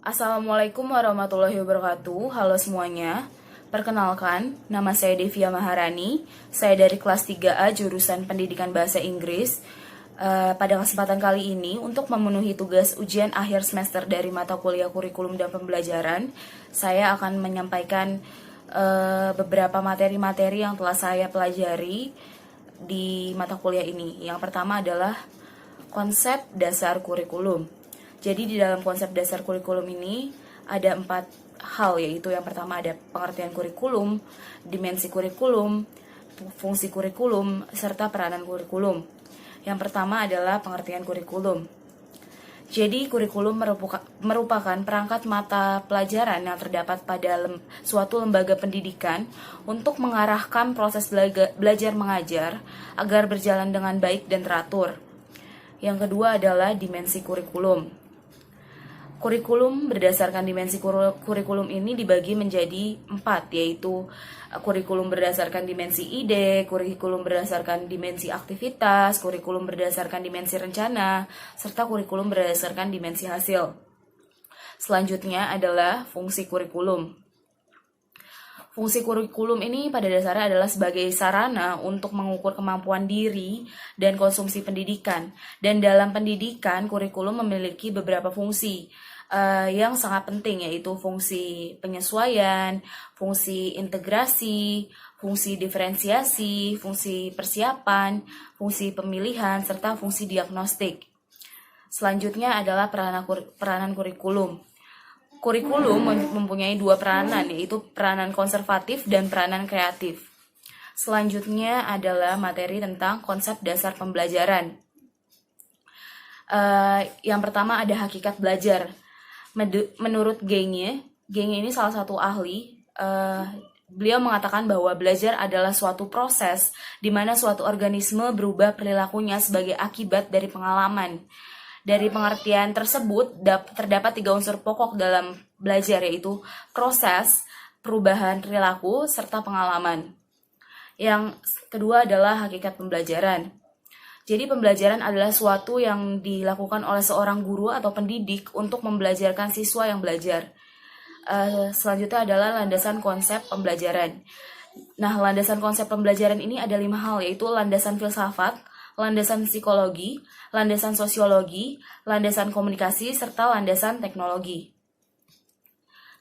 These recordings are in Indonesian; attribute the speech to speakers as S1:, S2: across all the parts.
S1: Assalamualaikum warahmatullahi wabarakatuh. Halo semuanya. Perkenalkan, nama saya Devia Maharani. Saya dari kelas 3A jurusan Pendidikan Bahasa Inggris. Pada kesempatan kali ini, untuk memenuhi tugas ujian akhir semester dari mata kuliah kurikulum dan pembelajaran, saya akan menyampaikan beberapa materi-materi yang telah saya pelajari di mata kuliah ini. Yang pertama adalah konsep dasar kurikulum. Jadi di dalam konsep dasar kurikulum ini ada 4 hal, yaitu yang pertama ada pengertian kurikulum, dimensi kurikulum, fungsi kurikulum, serta peranan kurikulum. Yang pertama adalah pengertian kurikulum. Jadi kurikulum merupakan perangkat mata pelajaran yang terdapat pada suatu lembaga pendidikan untuk mengarahkan proses belajar mengajar agar berjalan dengan baik dan teratur. Yang kedua adalah dimensi kurikulum. Kurikulum berdasarkan dimensi kurikulum ini dibagi menjadi 4, yaitu kurikulum berdasarkan dimensi ide, kurikulum berdasarkan dimensi aktivitas, kurikulum berdasarkan dimensi rencana, serta kurikulum berdasarkan dimensi hasil. Selanjutnya adalah fungsi kurikulum. Fungsi kurikulum ini pada dasarnya adalah sebagai sarana untuk mengukur kemampuan diri dan konsumsi pendidikan. Dan dalam pendidikan, kurikulum memiliki beberapa fungsi yang sangat penting, yaitu fungsi penyesuaian, fungsi integrasi, fungsi diferensiasi, fungsi persiapan, fungsi pemilihan, serta fungsi diagnostik. Selanjutnya adalah peranan kurikulum. Kurikulum mempunyai 2 peranan, yaitu peranan konservatif dan peranan kreatif. Selanjutnya adalah materi tentang konsep dasar pembelajaran. Yang pertama ada hakikat belajar. Menurut Genge ini salah satu ahli, beliau mengatakan bahwa belajar adalah suatu proses di mana suatu organisme berubah perilakunya sebagai akibat dari pengalaman. Dari pengertian tersebut, terdapat 3 unsur pokok dalam belajar, yaitu proses, perubahan perilaku, serta pengalaman. Yang kedua adalah hakikat pembelajaran. Jadi pembelajaran adalah suatu yang dilakukan oleh seorang guru atau pendidik untuk membelajarkan siswa yang belajar. Selanjutnya adalah landasan konsep pembelajaran. Nah, landasan konsep pembelajaran ini ada 5 hal, yaitu landasan filsafat, landasan psikologi, landasan sosiologi, landasan komunikasi, serta landasan teknologi.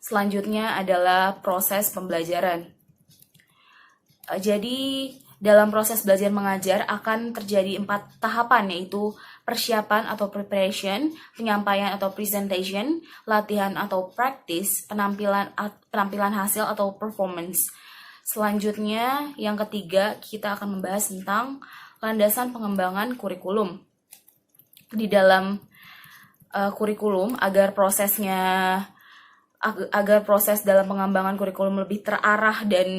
S1: Selanjutnya adalah proses pembelajaran. Jadi, dalam proses belajar mengajar akan terjadi 4 tahapan, yaitu persiapan atau preparation, penyampaian atau presentation, latihan atau practice, penampilan hasil atau performance. Selanjutnya, yang ketiga, kita akan membahas tentang landasan pengembangan kurikulum. Di dalam kurikulum, agar proses dalam pengembangan kurikulum lebih terarah dan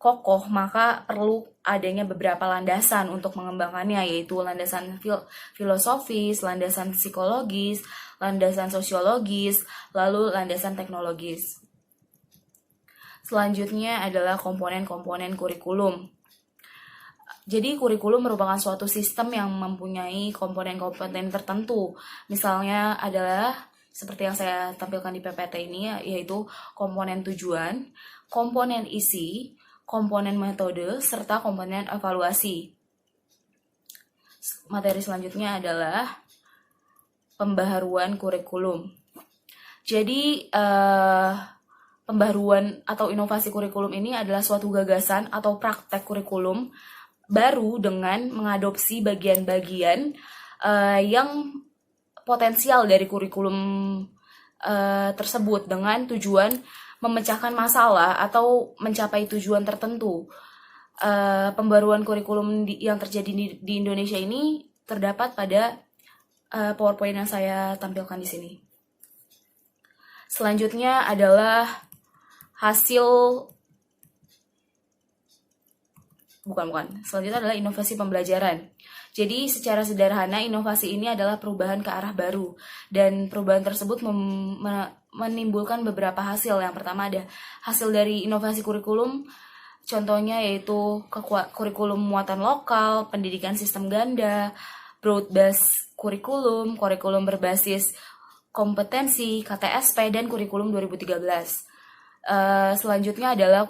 S1: kokoh, maka perlu adanya beberapa landasan untuk mengembangkannya, yaitu landasan filosofis, landasan psikologis, landasan sosiologis, lalu landasan teknologis. Selanjutnya adalah komponen-komponen kurikulum. Jadi kurikulum merupakan suatu sistem yang mempunyai komponen-komponen tertentu. Misalnya adalah seperti yang saya tampilkan di PPT ini, yaitu komponen tujuan, komponen isi, komponen metode, serta komponen evaluasi. Materi selanjutnya adalah pembaharuan kurikulum. Jadi pembaharuan atau inovasi kurikulum ini adalah suatu gagasan atau praktek kurikulum baru dengan mengadopsi bagian-bagian yang potensial dari kurikulum tersebut dengan tujuan memecahkan masalah atau mencapai tujuan tertentu. Pembaruan kurikulum yang terjadi di Indonesia ini terdapat pada PowerPoint yang saya tampilkan di sini. Selanjutnya adalah Selanjutnya adalah inovasi pembelajaran. Jadi secara sederhana, inovasi ini adalah perubahan ke arah baru. Dan perubahan tersebut menimbulkan beberapa hasil. Yang pertama ada hasil dari inovasi kurikulum, contohnya yaitu kurikulum muatan lokal, pendidikan sistem ganda, broad-based kurikulum berbasis kompetensi, KTSP, dan kurikulum 2013. Selanjutnya adalah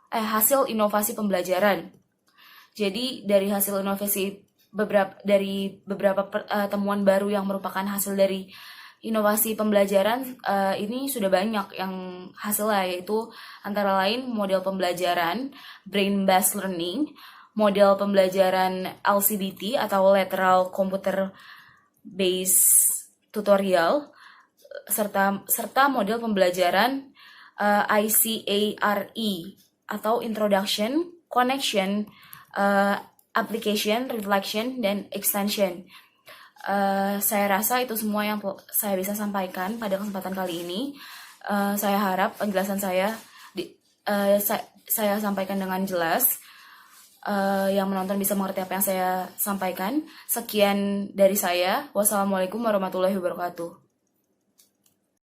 S1: hasil inovasi pembelajaran. Jadi dari hasil inovasi beberapa temuan baru yang merupakan hasil dari inovasi pembelajaran ini sudah banyak yang hasilnya, yaitu antara lain model pembelajaran brain based learning, model pembelajaran LCBT atau lateral computer based tutorial, serta model pembelajaran ICARE atau Introduction, Connection, Application, Reflection, dan Extension. Saya rasa itu semua yang saya bisa sampaikan pada kesempatan kali ini. Saya harap penjelasan saya sampaikan dengan jelas. Yang menonton bisa mengerti apa yang saya sampaikan. Sekian dari saya. Wassalamualaikum warahmatullahi wabarakatuh.